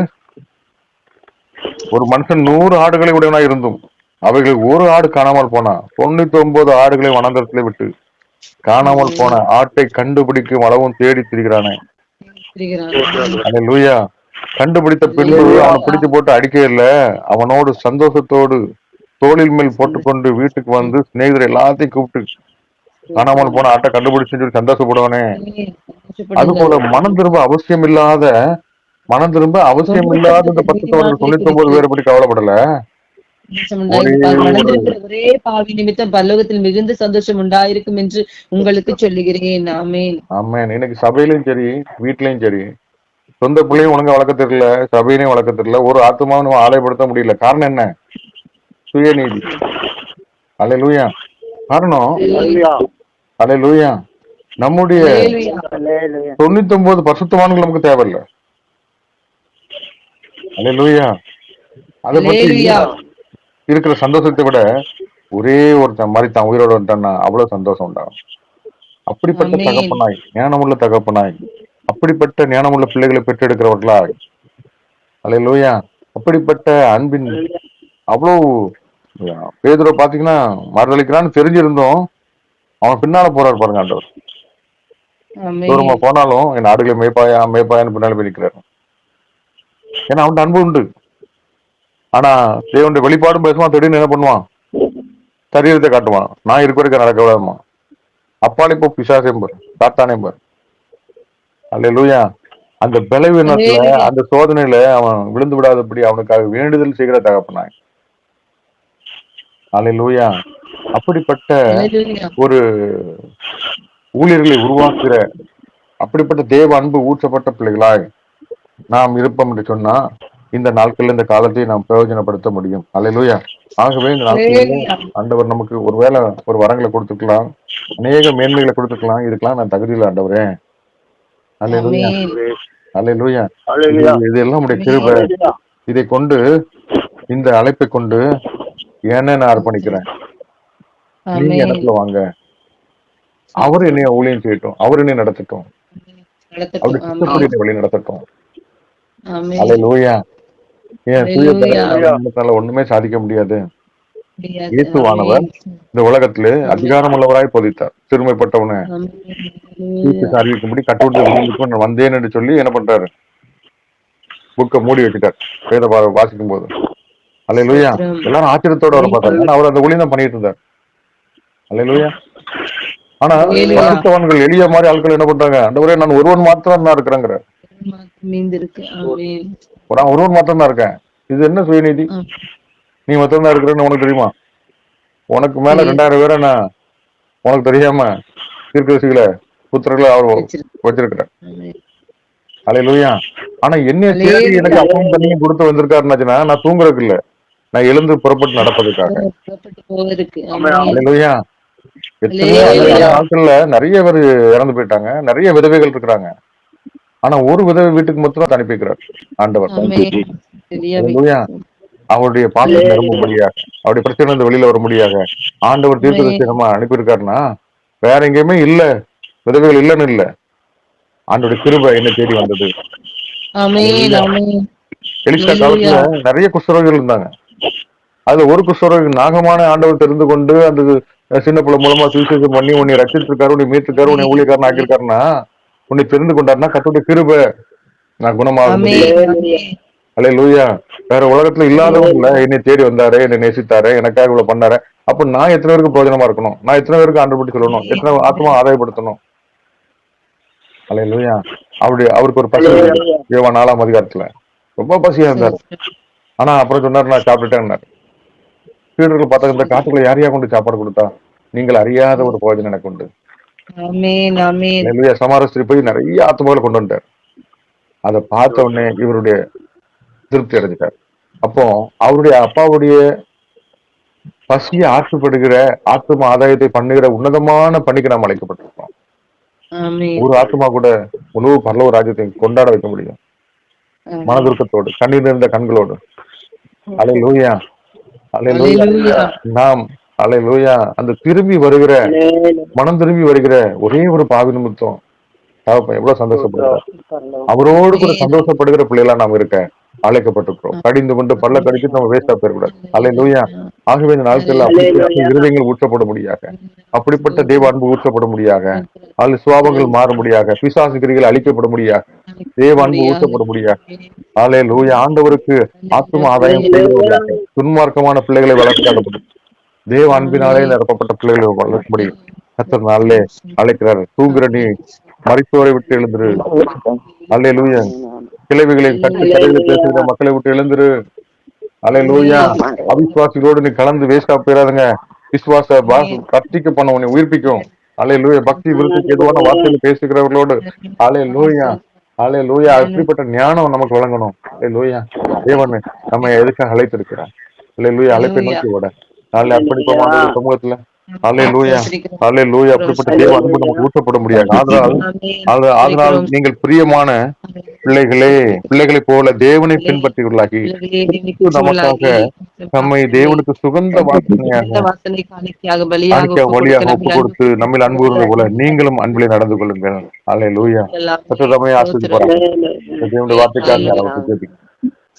ஒரு மனுஷன் 100 ஆடுகளை உடையவனா இருந்தும் அவைகள் ஒரு ஆடு காணாமல் போனா 99 ஆடுகளை வனாந்தரத்திலே விட்டு காணாமல் போன ஆட்டை கண்டுபிடிக்கும் அளவும் தேடி திரிகிறானே. அல்லேலூயா. கண்டுபிடித்த பின்பு அவனை பிடிச்சு போட்டு அடிக்க இல்ல, அவனோடு சந்தோஷத்தோடு தோளில் மேல் போட்டுக்கொண்டு வீட்டுக்கு வந்து சிநேகிதர் எல்லாத்தையும் கூப்பிட்டு காணாமல் போன ஆட்டை கண்டுபிடிச்சுன்னு சொல்லி சந்தோஷப்படுவானே. அது போல மனம் திரும்ப அவசியம் இல்லாத இந்த 99 பேரை பற்றி கவலைப்படல. ஒரே பாவி நிமித்தம் பரலோகத்தில் மிகுந்த சந்தோஷம் உண்டாயிருக்கும் என்று உங்களுக்கு சொல்லுகிறேன். ஆமென். ஆமென். இன்னைக்கு சபையிலும் சரி, வீட்லயும் சரி, சொந்த பிள்ளையும் ஒழுங்கா வளர்க்க தெரியல, சபையிலையும் வளர்க்க தெரியல, ஒரு ஆத்மாவும் ஆலயப்படுத்த முடியல. காரணம் என்ன? சுயநீதி. அல்லேலூயா. காரணம் அல்லேலூயா. நம்முடைய 99 பரிசுத்தவான்கள் நமக்கு தேவையில்லை. அல்லேலூயா. அதை பற்றி இருக்கிற சந்தோஷத்தை விட ஒரே ஒருத்தன் மாதிரி தான் உயிரோட வந்துட்டான்னா அவ்வளவு சந்தோஷம் உண்டாகும். அப்படிப்பட்ட தகப்பனாய், ஞானமுள்ள தகப்பனாய், அப்படிப்பட்ட ஞானமுள்ள பிள்ளைகளை பெற்றெடுக்கிறவர்களா, அல்லேலூயா. அப்படிப்பட்ட அன்பின் அவ்வளவு பேதுரை பாத்தீங்கன்னா மறுதளிக்கிறான்னு தெரிஞ்சிருந்தோம், அவன் பின்னால போறாரு பாருங்க ஆண்டவர். தூரமா போனாலும் என் ஆடுகளை மேய்ப்பாயான்னு பின்னால போய் நிற்கிறாரு. ஏன்னா அவன் அன்பு உண்டு. ஆனா தேவனுடைய வெளிப்பாடும் பேசுவான், திடீர்னு என்ன பண்ணுவான்? சரீரத்தை காட்டுவான். நான் இருக்க வரைக்கும் நடக்க விடாமா. அப்பாலே இப்போ பிசாசையும் பாரு, சாத்தானையும் பாரு. அல்லேலூயா. அந்த பலவீனத்துல, அந்த சோதனையில அவன் விழுந்து விடாதபடி அவனுக்காக வேண்டுதல் செய்கிற தகப்பனாய். அல்லேலூயா. அப்படிப்பட்ட ஒரு ஊழியர்களை உருவாக்குற, அப்படிப்பட்ட தேவ அன்பு ஊற்றப்பட்ட பிள்ளைகளாய் நாம் இருப்போம் என்று சொன்னா இந்த நாட்கள்ல இந்த காலத்தை நாம் பிரயோஜனப்படுத்த முடியும். அல்லேலூயா. ஆகவே இந்த நாட்களில் ஆண்டவர் நமக்கு ஒருவேளை ஒரு வரங்களை கொடுத்துக்கலாம், அநேக மேன்மைகளை கொடுத்துக்கலாம். இதுக்கெல்லாம் நான் தகுதியில் ஆண்டவரே. அல்லேலூயா. அல்லேலூயா. இதெல்லாம் நம்முடைய கிருபை. இதை கொண்டு, இந்த அழைப்பை கொண்டு என்ன நான் அர்ப்பணிக்கிறேன். நீங்க இடத்துல வாங்க, அவர் என்னைய ஊழியம் செய்யட்டும், அவர் என்னை நடத்தட்டும், அப்படி சித்தப்படி வழி நடத்தட்டும். அல்லேலூயா. ஒண்ணுமே சாதிக்க முடியாது. இயேசுவானவர் இந்த உலகத்திலே அதிகாரம் உள்ளவராய் போதித்தார். சிறுமைப்பட்டவனை அறிவிக்கும்படி கட்டுவிட்டு நான் வந்தேன் என்று சொல்லி என்ன பண்றாரு? புக்கை மூடி வச்சுட்டார் வேத வாசிக்கும் போது. அல்லேலூயா. எல்லாரும் ஆச்சரியத்தோட வர பார்த்தாங்க. அவர் அந்த ஊழியம் தான் பண்ணிட்டு இருந்தார். அல்லேலூயா. ஆனா பரிசுத்தவான்கள் எளிய மாதிரி ஆட்கள் என்ன பண்றாங்க? ஆண்டவரே நான் ஒருவன் மாத்திரம் தான் இருக்கிறேங்கிற, ஒருவன் மாத்திரம் தான் இருக்கேன். இது என்ன சுயநீதி? நீ மாத்திரம் தான் இருக்கிறேன்னு உனக்கு தெரியுமா? உனக்கு மேல 2000 பேரை நான் உனக்கு தெரியாம தீர்க்கதரிசிகளை புத்திரர்களை அவர் வச்சிருக்கிறேன். அல்லேலூயா. ஆனா என்ன தேடி எனக்கு அப்பம் தண்ணியும் கொடுத்து வந்திருக்காருன்னாச்சுன்னா நான் தூங்குறதுக்கு இல்ல, நான் எழுந்து புறப்பட்டு நடப்பதற்காக. அல்லேலூயா. எத்தனையோ நாட்கள்ல நிறைய பேர் இறந்து போயிட்டாங்க, நிறைய விதவைகள் இருக்கிறாங்க. ஆனா ஒரு விதவை வீட்டுக்கு மட்டும் அனுப்பி வைக்கிறார் ஆண்டவர். அவருடைய பாசத்தை நிரம்ப முடியாது, அவருடைய பிரச்சனை இருந்து வெளியில வர முடியாது. ஆண்டவர் ஆமென். தீர்க்கதரிசி நம்ம அனுப்பியிருக்காருன்னா வேற எங்கேயுமே இல்ல, விதவைகள் இல்லைன்னு இல்ல, ஆண்டோடைய கிருபை என்ன தேடி வந்தது. ஆமென். அல்லேலூயா. ஆமென். எலிசா அல்லேலூயா. காலத்துல நிறைய குஷ்டரோகிகள் இருந்தாங்க. அதுல ஒரு குஷ்டரோகி நாகமான ஆண்டவர் தெரிந்து கொண்டு அந்த சின்ன பிள்ளை மூலமா சுவிசேஷம் பண்ணி உன்னை ரச்சிருக்காரு, உன்னை மீட்டிருக்காரு, உன்னை ஊழியக்காரன் ஆக்கியிருக்காருன்னா, உன்னை தெரிந்து கொண்டாருன்னா கர்த்தருடைய கிருபை நான் குணமாக முடியும். ஆமென். ஆமென். அல்லேலூயா. வேற உலகத்துல இல்லாதவங்கள என்னை தேடி வந்தாரு, என்னை நேசித்தாரு, எனக்காக இவ்வளவு பண்ணாரு. அப்ப நான் எத்தனை பேருக்கு பிரயோஜனமா இருக்கணும், நான் எத்தனை பேருக்கு ஆண்டவர் பற்றி சொல்லணும், எத்தனை ஆத்மா ஆதாயப்படுத்தணும். அல்லேலூயா. அவருக்கு ஒரு பசி இருந்தது. யோவான் 4ஆம் அதிகாரத்துல ரொம்ப பசியா இருந்தாரு. ஆனா அப்புறம் சொன்னாரு, நான் சாப்பிட்டுட்டேன்னாரு. சீடர்கள் பார்த்தா இந்த காட்டுக்குள்ள யாரையா கொண்டு சாப்பாடு கொடுத்தா, நீங்கள் அறியாத ஒரு பிரயோஜனம் எனக்கு உண்டு. ஆமென். ஆமென். அல்லேலூயா. சமாரஸ்திரி போய் நிறைய ஆத்மாக்களை கொண்டு வந்துட்டார். அதை பார்த்த உடனே இவருடைய திருப்தி அடைஞ்சிட்டார். அப்போ அவருடைய அப்பாவுடைய பசியை ஆற்றுப்படுகிற ஆத்ம ஆதாயத்தை பண்ணுகிற உன்னதமான பணிக்கு நாம் அழைக்கப்பட்டிருக்கோம். ஆமென். ஒரு ஆத்மா கூட முழு பரலோக ராஜ்யத்தை கொண்டாட வைக்க முடியும், மனதுருக்கத்தோடு, கண்ணீர் நிறைந்த கண்களோடு. அல்லேலூயா. அல்லேலூயா. அல்லேலூயா. நாம் அல்லேலூயா அந்த திரும்பி வருகிற, மனம் திரும்பி வருகிற ஒரே ஒரு பாவி நிமித்தம் தகப்பன் எவ்வளவு சந்தோஷப்படுகிறார். அவரோடு கூட சந்தோஷப்படுகிற பிள்ளைகளா நாம் இருக்க அழைக்கப்பட்டிருக்கிறோம். கடிந்து கொண்டு பல்ல கடிச்சு நம்ம வேஸ்டா போயிடக்கூடாது. அல்லேலூயா. ஆகவே இந்த நாட்கள்ல அப்படிப்பட்ட இருதயங்கள் ஊற்றப்பட முடியாக, அப்படிப்பட்ட தேவ அன்பு ஊற்றப்பட முடியாக, அதில் சுவாபங்கள் மாற முடியாக, பிசாசு கிரிகள் அழிக்கப்பட முடியாக, தேவ அன்பு ஊற்றப்பட முடியாக. அல்லேலூயா. ஆண்டவருக்கு ஆத்தும ஆதாயம் செய்கிறவர்களாக துன்மார்க்கமான பிள்ளைகளை வளர்க்காதபடி தேவ அன்பினாலே நிரப்பப்பட்ட பிள்ளைகளை வளர்க்கும்படி கர்த்தர் நாளிலே அழைக்கிறார். தூங்குற நீ மரித்தோரை விட்டு எழுந்துரு. அல்லேலூயா. கிளைவுகளை கட்டு கடையில பேசுகிற மக்களை விட்டு எழுந்துரு. அல்லேலூயா. அவிசுவாசிகளோடு நீ கலந்து வேஸ்டா போயிடாதுங்க. விசுவாச கர்த்திக்கு பண்ண உன்னை உயிர்ப்பிக்கும். அல்லேலூயா. பக்தி விருத்திக்கு எதுவான வார்த்தையில பேசுகிறவர்களோடு அல்லேலூயா. அல்லேலூயா. அப்படிப்பட்ட ஞானம் நமக்கு வழங்கணும். அல்லேலூயா. தேவன் நம்ம எதுக்காக அழைத்திருக்கிறார். அல்லேலூயா. அழைப்பை நோக்கி ஓட நாளை அர்ப்பணிப்போமான சமூகத்துல அல்லேலூயா. அல்லேலூயா. அப்படிப்பட்ட தேவ அன்பு நமக்கு ஊற்றப்பட முடியாது. அதனால் நீங்கள் பிரியமான பிள்ளைகளை போல தேவனை பின்பற்றியுள்ளாகி நமக்காக நம்மை தேவனுக்கு சுகந்த வாசனையாக வழியாக ஒப்பு கொடுத்து நம்மில் அன்பு இருந்தது போல நீங்களும் அன்பிலே நடந்து கொள்ளுங்கள். அல்லேலூயா. கர்த்தர் ஆசீர்வதிப்பாராக. தேவனுடைய வார்த்தைக்காக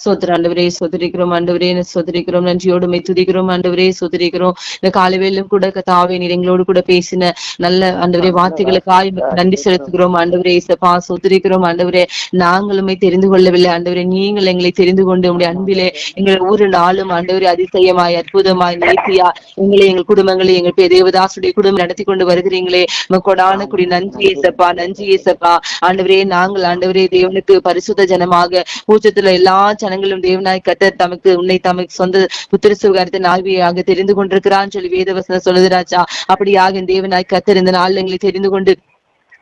சோத்திர ஆண்டவரே சோதரிக்கிறோம், ஆண்டவரே சோதரிக்கிறோம், நன்றியோடுமை துதிக்கிறோம், ஆண்டவரே சோதரிக்கிறோம். இந்த காலவேலும் கூட கத்தாவே நீர் எங்களோடு கூட பேசின நல்ல ஆண்டவரே வார்த்தைகளுக்காய் நன்றி செலுத்துகிறோம். ஆண்டவரே இசப்பா சோதரிக்கிறோம். ஆண்டவரே நாங்களுமே தெரிந்து கொள்ளவில்லை, ஆண்டவரே நீங்கள் எங்களை தெரிந்து கொண்டு உங்களுடைய அன்பிலே எங்களை ஒவ்வொரு நாளும் ஆண்டவரே அதிசயமாய் அற்புதமாய் நேர்த்தியா எங்களை எங்கள் குடும்பங்களை எங்கள் தேவதாசுடைய குடும்பம் நடத்தி கொண்டு வருகிறீங்களே கொடான குடி. நன்றி ஏசப்பா, நன்றி ஏசப்பா. ஆண்டவரே நாங்கள் ஆண்டவரே தேவனுக்கு பரிசுத்த ஜனமாக பூச்சத்துல எல்லா ஜனங்களும் தேவனாய் கர்த்தர் தமக்கு உன்னை தமக்கு சொந்த புத்திர சுகாரத்தின் ஆவியாக தெரிந்து கொண்டிருக்கிறான்னு சொல்லி வேதவசனம் சொல்லுது ராஜா. அப்படியாக தேவனாய் கர்த்தர் இந்த நாள் எங்களை தெரிந்து கொண்டு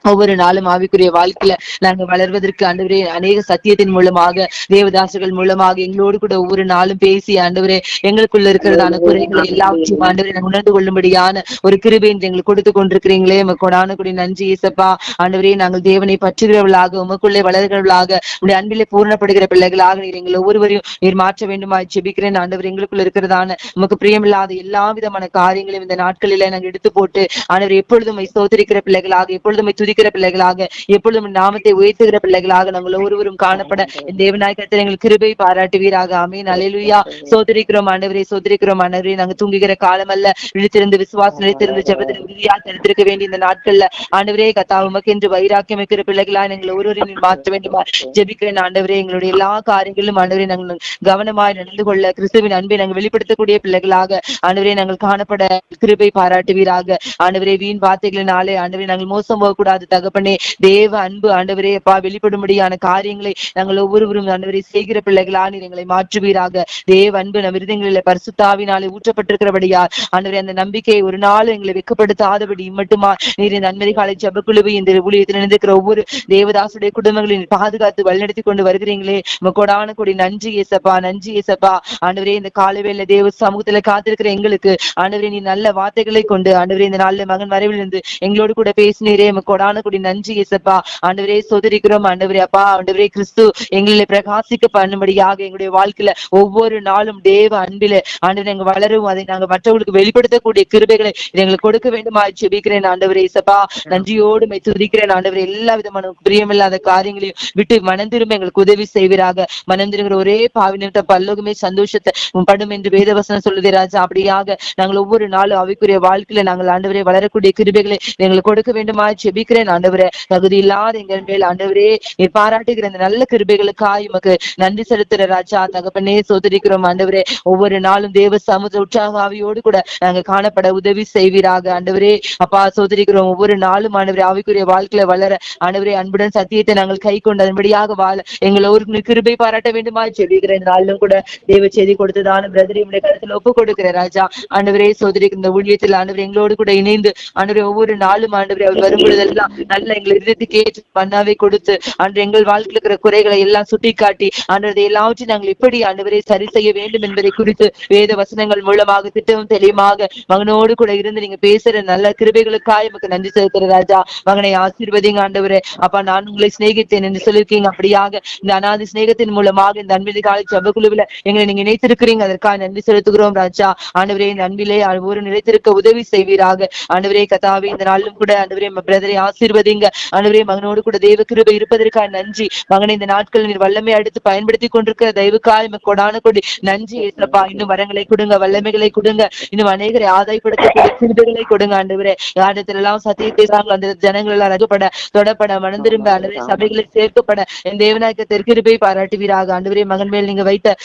ஒவ்வொரு நாளும் ஆவிக்குரிய வாழ்க்கையில நாங்க வளர்வதற்கு ஆண்டவரே அநேக சத்தியத்தின் மூலமாக தேவதாசர்கள் மூலமாக எங்களோடு கூட ஒவ்வொரு நாளும் பேசி ஆண்டவரே எங்களுக்குள்ள இருக்கிறதான குறைகளை எல்லாவற்றையும் ஆண்டவரே நாங்கள் உணர்ந்து கொள்ளும்படியான ஒரு கிருபை எங்களுக்கு கொடுத்து கொண்டிருக்கிறீங்களே கொடான கூடி. நன்றி இயேசப்பா. ஆண்டவரே நாங்கள் தேவனை பற்றுகிறவர்களாக உமக்குள்ளே வளர்கிறவர்களாக உடைய அன்பிலே பூர்ணப்படுகிற பிள்ளைகளாக நீர் எங்களை ஒவ்வொருவரையும் நீர் மாற்ற வேண்டுமா ஜெபிக்கிறேன். ஆண்டவர் எங்களுக்குள்ள இருக்கிறதான உமக்கு பிரியமில்லாத எல்லா விதமான காரியங்களையும் இந்த நாட்களில நாங்கள் எடுத்து போட்டு ஆண்டவர் எப்பொழுதும் சோதரிக்கிற பிள்ளைகளாக, எப்பொழுதும் துதிக்கிற பிள்ளைகளாக, எப்பொழுதும் நாமத்தை உயர்த்துகிற பிள்ளைகளாக நாங்கள் ஒவ்வொருவரும் காணப்பட தேவனாய் கர்த்தர் எங்களுக்கு கிருபை பாராட்டுவீராக. ஆமென். அல்லேலூயா. சோதரிக்கிறோம் ஆண்டவரே, சோதரிக்கிறோம் ஆண்டவரே. நாங்க தூங்குகிற காலம் அல்ல, விழித்திருந்து விசுவாசம் நிலைத்திருந்து ஜெபத்தில் உறுதியா தடுத்திருக்க வேண்டிய இந்த நாட்கள்ல ஆண்டவரே கர்த்தா உமக்கு என்று வைராக்கியம் வைக்கிற பிள்ளைகளா எங்களை ஒருவரையும் மாற்ற வேண்டுமா ஜெபிக்கிறேன். ஆண்டவரே எங்களுடைய எல்லா காரியங்களிலும் ஆண்டவரே நாங்கள் கவனமாய் நடந்து கொள்ள கிறிஸ்துவின் அன்பை நாங்கள் வெளிப்படுத்தக்கூடிய பிள்ளைகளாக ஆண்டவரே நாங்கள் காணப்பட கிருபை பாராட்டுவீராக. ஆண்டவரே வீண் வார்த்தைகளினாலே ஆண்டவரே நாங்கள் மோசம் போகக்கூடாது தகப்பனே. தேவ அன்பு ஆண்டவரே அப்பா வெளிப்படும்படியான காரியங்களை நாங்கள் ஒவ்வொருவரும் ஆண்டவரை செய்கிற பிள்ளைகளா நீர் எங்களை மாற்றுவீராக. தேவ அன்பு நம் இருதயங்களிலே பரிசுத்தாவினாலே ஊற்றப்பட்டிருக்கிறபடியா ஆண்டவரே அந்த நம்பிக்கையை ஒரு நாள் எங்களை வெட்கப்படுத்தாதபடி மட்டுமா நீர் இந்த அன்மதி காலை ஜெபக்குழுவை இந்த ஊழியத்தில் இணைந்திருக்கிற ஒவ்வொரு தேவதாசுடைய குடும்பங்களின் பாதுகாத்து வழிநடத்தி கொண்டு வருகிறீங்களே கொடான கொடி. நன்றி ஏசப்பா, நன்றி ஏசப்பா. ஆண்டவரே இந்த காலவேளை தேவ சமூகத்துல காத்திருக்கிற எங்களுக்கு ஆண்டவரே நீ நல்ல வார்த்தைகளை கொண்டு ஆண்டவரே இந்த நாளில் மகன் மறைவில் இருந்து எங்களோடு கூட பேசினீரே கொடான கொடான கூடி நன்றி இயேசப்பா. ஆண்டவரே சோதரிக்கிறோம் ஆண்டவரே. அப்பா ஆண்டவரே கிறிஸ்து எங்களை பிரகாசிக்க பண்ணும்படியாக எங்களுடைய வாழ்க்கையில ஒவ்வொரு நாளும் தேவ அன்பில ஆண்டவரே நாங்க வளரும், அதை நாங்க மற்றவர்களுக்கு வெளிப்படுத்தக்கூடிய கிருபைகளை எங்களுக்கு கொடுக்க வேண்டுமா ஜெபிக்கிறேன் ஆண்டவரே இயேசப்பா. நன்றியோடு மை துதிக்கிறேன் ஆண்டவரே. எல்லா விதமான பிரியமில்லாத காரியங்களையும் விட்டு மனம் திரும்ப எங்களுக்கு உதவி செய்வீராக. மனம் திரும்புகிற ஒரே பாவி நிமித்தம் பல்லோகமே சந்தோஷத்தை படும் என்று வேதவசனம் சொல்லுதே ராஜா. அப்படியாக நாங்கள் ஒவ்வொரு நாளும் அவைக்குரிய வாழ்க்கையில நாங்கள் ஆண்டவரே வளரக்கூடிய கிருபைகளை எங்களுக்கு கொடுக்க வேண்டுமா ஜெபிக்கிறேன் ஆண்டவரே. தகுதி இல்லாத எங்கள் மேல் ஆண்டவரே நீர் பாராட்டுகிற இந்த நல்ல கிருபைகளுக்காய் உமக்கு நன்றி செலுத்துற ராஜா. தகப்பனே சோதரிக்கிறோம் ஆண்டவரே. ஒவ்வொரு நாளும் தேவ சமுதிர உற்சாக ஆவியோடு கூட நாங்க காணப்பட உதவி செய்வீராக ஆண்டவரே. அப்பா சோதரிக்கிறோம் ஒவ்வொரு நாளும் ஆண்டவரே ஆவிக்குரிய வாழ்க்கையில வளர ஆண்டவரே அன்புடன் சத்தியத்தை நாங்கள் கை கொண்டு அதன்படியாக வாழ எங்களை ஒரு கிருபை பாராட்ட வேண்டுமா ஜெபிக்கிறேன். நாளிலும் கூட தேவ செய்தி கொடுத்ததான பிரதரை உடைய கருத்துல ஒப்பு கொடுக்கிற ராஜா. ஆண்டவரே சோதரிக்கு இந்த ஊழியத்தில் ஆண்டவர் எங்களோடு கூட இணைந்து ஆண்டவரே ஒவ்வொரு நாளும் ஆண்டவரே அவர் வரும்பொழுதெல்லாம் நல்ல எங்களை இருதயத்துக்கு ஏற்ற மன்னாவை கொடுத்து ஆண்டு எங்கள் வாழ்க்கையில் இருக்கிற குறைகளை எல்லாம் சுட்டி காட்டி ஆண்டவரை எல்லாவற்றையும் நாங்கள் எப்படி ஆண்டவரை சரி செய்ய வேண்டும் என்பதை குறித்து வேத வசனங்கள் மூலமாக திட்டமும் தெளிவாக மகனோடு கூட இருந்து நீங்க பேசுற நல்ல கிருபைகளுக்காக நமக்கு நன்றி செலுத்துற ராஜா. மகனை ஆசீர்வதிங்க ஆண்டவரே. அப்பா நான் உங்களை சிநேகித்தேன் என்று சொல்லியிருக்கீங்க. அப்படியாக இந்த அநாதி சிநேகத்தின் மூலமாக இந்த அன்பிலை காலை ஜெப குழுவில எங்களை நீங்க இணைத்திருக்கிறீங்க. அதற்காக நன்றி செலுத்துகிறோம் ராஜா. ஆண்டவரே இந்த அன்பிலே ஒரு நிலைத்திருக்க உதவி செய்வீராக ஆண்டவரே. கதாவே இந்த நாளிலும் கூட ஆண்டவரே பிரதரை ஆசீர்வதிங்க ஆண்டவரே. மகனோடு கூட தேவ கிருபை இருப்பதற்காக நன்றி. மகனை இந்த நாட்கள் நீர் வல்லமை அடுத்து பயன்படுத்தி கொண்டிருக்கிற தெய்வக்காய் கொடான கொடி நன்றி ஏசப்பா. இன்னும் வரங்களை கொடுங்க, வல்லமைகளை கொடுங்க, இன்னும் அநேகரை ஆதாயப்படுத்தக்கூடிய கிருபைகளை கொடுங்க ஆண்டவரே. யாரிடத்துல எல்லாம் சத்தியம் பேசுறாங்களோ அந்த ஜனங்கள் எல்லாம் ரகப்பட தொடப்பட மனம் திரும்ப ஆண்டவரே சபைகளை சேர்க்கப்பட என் தேவநாயக கிருபை பாராட்டுவீராக ஆண்டவரே. மகன் மேல் நீங்க வைத்த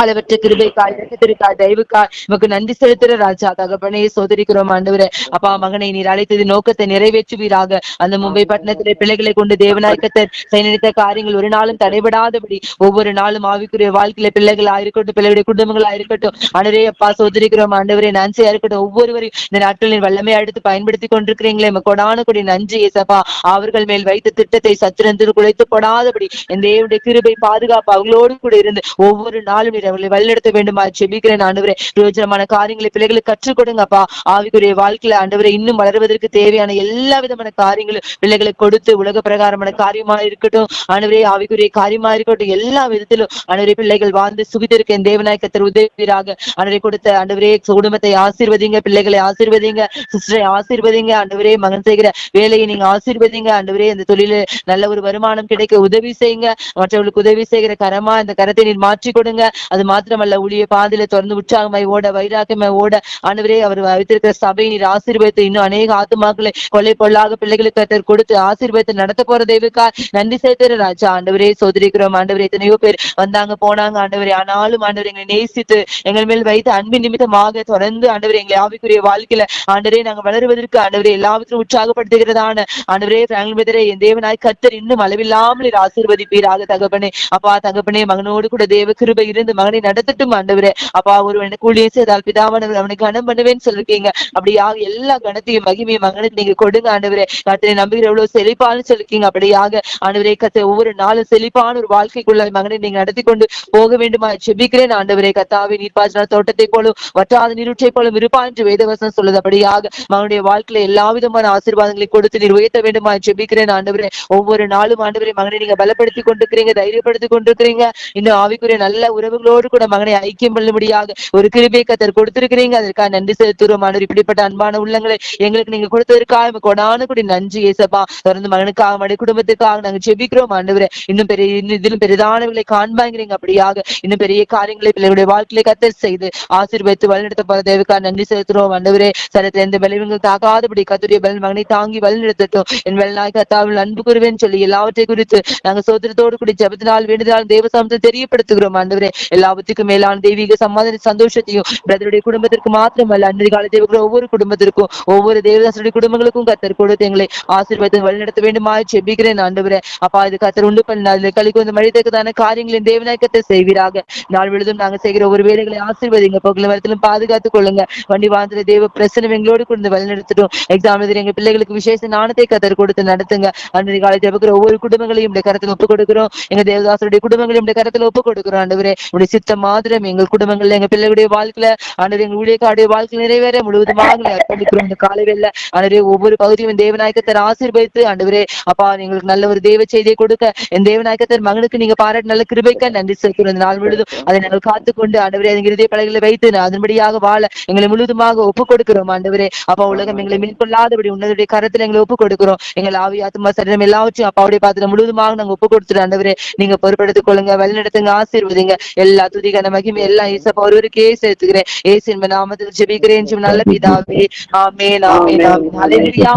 அளவற்ற கிருபைக்காய் இரக்கத்திற்காய் தயவுக்காய் நமக்கு நன்றி செலுத்துற ராஜா. தகப்பனே சோதரிக்கிறோம் ஆண்டவரே. அப்பா மகனை நீர் அழைத்தது நோக்கத்தை நிறைவேற்றுவீராக. அந்த மும்பை பட்டணத்திலே பிள்ளைகளை கொண்டு தேவநாயகத்தை நினைத்த காரியங்கள் ஒரு நாளும் தடைபடாதபடி ஒவ்வொரு நாளும் ஆவிக்குரிய வாழ்க்கையில பிள்ளைகளா இருக்கட்டும், பிள்ளைகளுடைய குடும்பங்களா இருக்கட்டும் ஆண்டவரே அப்பா சோதரிக்கிறோம் ஆண்டவரே. நன்றியா இருக்கட்டும் ஒவ்வொருவரையும் இந்த நாட்களில் வல்லமை அடுத்து பயன்படுத்தி கொண்டிருக்கிறீங்களே கொடான கொடி நன்றி ஏசப்பா. அவர்கள் மேல் வைத்த திட்டத்தை சத்திரத்தில் குலைத்து போடாதபடி என் தேவனுடைய கிருபை பாதுகாப்பு அவங்களோடு கூட இருந்து ஒவ்வொரு நாளும் அவர்களை வழிநடத்த வேண்டுமா ஜெபிக்கிறேன் ஆண்டவரே. பிரயோஜனமான காரியங்களை பிள்ளைகளுக்கு கற்றுக் கொடுங்கப்பா. ஆவிக்குரிய வாழ்க்கையில ஆண்டவரை இன்னும் வளர்வதற்கு தேவையான எல்லா விதமான காரியங்களும் பிள்ளைகளுக்கு கொடுத்து உலக பிரகாரமான காரியமா இருக்கட்டும் ஆண்டவரே, ஆவிக்குரிய காரியமா இருக்கட்டும், எல்லா விதத்திலும் ஆண்டவரே பிள்ளைகள் வாழ்ந்து சுகித்திருக்க என் தேவநாயகத்தர் உதவியாக ஆண்டவரை கொடுத்த ஆண்டவரே குடும்பத்தை ஆசீர்வதிங்க, பிள்ளைகளை ஆசீர்வதிங்க, சிஸ்டரை ஆசீர்வதிங்க ஆண்டவரே. மகன் செய்கிற வேலையை நீங்க ஆசீர்வதிங்க ஆண்டவரே. அந்த தொழில நல்ல ஒரு வருமானம் கிடைக்க உதவி செய்யுங்க. மற்றவர்களுக்கு உதவி செய்கிற கரமா அந்த கரத்தை நீர் மாற்றி கொடுங்க. அது மாத்திரமல்ல ஊழிய பாதையில தொடர்ந்து உற்சாகமாய் ஓட வைராக்கியமாய் ஓட ஆண்டவரே அவர் வைத்திருக்கிற சபை நீர் ஆசீர்வாதத்தை இன்னும் அநேக ஆத்துமாக்களை கொலை பொல்லாக பிள்ளைகளுக்கு கொடுத்து ஆசீர்வாதத்தை நடத்த போற தெய்வக்கா நன்றி செலுத்துற ராஜா. ஆண்டவரே சோதரிக்கிறோம் ஆண்டவரே. எத்தனையோ பேர் வந்தாங்க போனாங்க ஆண்டவரே. ஆனாலும் ஆண்டவர் எங்களை நேசித்து எங்கள் மேல் வைத்து அன்பின் நிமித்தமாக தொடர்ந்து ஆண்டவரே எங்களை ஆவிக்குரிய வாழ்க்கையில ஆண்டவரே நாங்கள் வளருவதற்கு ஆண்டவரே எல்லாவற்றையும் உற்சாகப்படுத்துகிறதான ஆண்டவரே என் தேவனாய் கர்த்தர் இன்னும் அளவில்லாமல் ஆசீர்வதிப்பீராக தகப்பனே. அப்பா தகப்பனே மகனோடு கூட தேவ கிருபை இருந்து மகனை நடத்தட்டும் ஆண்டவரே. அப்பா ஒருவன் கூலியம் செய்தால் பிதாவானவர் அவனுக்கு கனம் பண்ணுவேன்னு சொல்லிருக்கீங்க. அப்படியாக எல்லா கனத்தையும் மகிமையும் மகனுக்கு நீங்க கொடுங்க ஆண்டவரே. கர்த்தரை நம்புகிற எவ்வளவு செழிப்பான்னு சொல்லிருக்கீங்க. அப்படியாக ஆண்டவரே கர்த்தர் ஒவ்வொரு நாளும் செழிப்பான ஒரு வாழ்க்கைக்குள்ள மகனை நீங்க நடத்தி கொண்டு போக வேண்டுமா ஜெபிக்கிறேன் ஆண்டவரே. கர்த்தாவே நீர்ப்பாய்ச்சின தோட்டத்தை போலும் வற்றாத நீரூற்றை போலும் இருப்பா என்று வேதவசனம் சொல்லுது. அப்படியாக மகனுடைய வாழ்க்கையில எல்லா விதமான ஆசீர்வாதங்களை கொடுத்து நீர் உயர்த்த வேண்டுமா ஜெபிக்கிறேன் ஆண்டவரே. ஒவ்வொரு நாளும் ஆண்டவரே மகனை நீங்க பலப்படுத்தி கொண்டிருக்கிறீங்க, தைரியப்படுத்தி கொண்டிருக்கிறீங்க. இன்னும் ஆவிக்குரிய நல்ல உறவுகளோடு கூட மகனை ஐக்கியம் பண்ணும்படியாக ஒரு கிருபை கர்த்தர் கொடுத்திருக்கிறீங்க. அதற்காக நன்றி செலுத்துறோம் ஆண்டவரே. இப்படிப்பட்ட அன்பான உள்ளங்களை எங்களுக்கு நீங்க கொடுத்ததற்காக கொடான கூடி நன்றி ஏசப்பா. தொடர்ந்து மகனுக்காக மடைய குடும்பத்துக்காக நாங்க ஜெபிக்கிறோம் ஆண்டவரே. இன்னும் இதிலும் பெரிதானவர்களை காண்பாங்கிறீங்க. அப்படியாக இன்னும் பெரிய காரியங்களை பிள்ளைகளுடைய வாழ்க்கையில கர்த்தர் செய்து ஆசீர்வதித்து வழிநடத்த போற தேவக்காக நன்றி செலுத்துறோம் ஆண்டவரே. சரத்துல எந்த பலவீனங்கள் தாக்காதபடி கர்த்தருடைய பலன் மகனை தாங்கி வழிநடத்தட்டும். என் வெள்ளநாய் கர்த்தாவில் அன்பு கூறுவேன்னு சொல்லி எல்லாவற்றை குறித்து நாங்க சோதரத்தோடு கூடி ஜெபத்தினால் வேண்டுதலால் தேவசாமத்தை தெரியப்படுத்துகிறோம் ஆண்டவரே. எல்லாவற்றுக்கும் மேலான தெய்வீக சமாதான சந்தோஷத்தையும் பிரதருடைய குடும்பத்திற்கு மாத்திரமல்ல அன்றைய கால தேவர்கள் ஒவ்வொரு குடும்பத்திற்கும் ஒவ்வொரு தேவதாசருடைய குடும்பங்களுக்கும் கர்த்தர் கொடுத்து எங்களை ஆசீர்வாதத்தை வழிநடத்த வேண்டுமா ஜெபிக்கிறேன் ஆண்டவரே. அப்பா இது கர்த்தர் உண்டு பண்ண கலிக்கு வந்து மழித்தக்கதான காரியங்களின் தேவநாயகத்தை செய்வீராக. நாள் விழுதும் நாங்க செய்கிற ஒரு வேலைகளை ஆசீர்வதிங்க. போக்குல வரத்திலும் பாதுகாத்துக் கொள்ளுங்க. வண்டி வாழ்ந்த தேவ பிரச்சனை எங்களோடு கொண்டு வழிநடத்தட்டும். எக்ஸாம் எழுதி எங்க பிள்ளைகளுக்கு விசேஷ நாணத்தை கர்த்தர் கொடுத்து நடத்துங்க. அன்றைய காலத்தில் இருக்கிற ஒவ்வொரு குடும்பங்களையும் கருத்தில் ஒப்புக் கொடுக்கிறோம். எங்க தேவதாசருடைய குடும்பங்களையும் கருத்தில் ஒப்புக் கொடுக்கிறோம் ஆண்டவரே. உடைய சித்தம் மாத்திரம் எங்கள் குடும்பங்கள்ல எங்க பிள்ளைகளுடைய வாழ்க்கையில ஆண்டவரே எங்க ஊழியக்காருடைய வாழ்க்கை நிறைவேற முழுவதுமாக அர்ப்பணிக்கிறோம். இந்த காலையில ஆண்டவரே ஒவ்வொரு பகுதியும் தேவநாயகத்தர் ஆசீர்வதித்து ஆண்டவரே அப்பா எங்களுக்கு நல்ல ஒரு தேவ செய்தியை கொடுக்க என் தேவநாயகத்தர் மகனுக்கு நீங்க பாராட்டு நல்ல கிருபைக்க நன்றி செலுத்துகிறோம். இந்த நாள் முழுதும் அதை நாங்கள் காத்துக்கொண்டு ஆண்டவரே அதன் இறுதிய பலகைகளை வைத்து அதன்படியாக வாழ எங்களை முழுவதுமாக ஒப்புக் கொடுக்கிறோம். ஆண்டவரே அப்பா உலகம் எங்களை மேற்கொள்ளாதபடி உன்னதுடைய கரத்துல எங்களை ஒப்புக் கொடுக்கிறோம். எங்கள் ஆவி ஆத்மா சரீரம் எல்லாவற்றையும் அப்பாவுடைய பாத்திரம் முழுவதுமாக நாங்க ஒப்புக் கொடுத்துட்டு ஆண்டவரே நீங்க பொறுப்படுத்திக் கொள்ளுங்க, வழிநடத்துங்க, ஆசீர்வதிங்க. எல்லா துதிகான மகிமை எல்லாம் ஏசப்பா ஒருவருக்கே செலுத்துகிறேன். ஏசு நாமத்தில் ஜெபிக்கிறேன் நல்ல பிதாவே. ஆமென் ஆமென் ஆமென். ஹல்லேலூயா.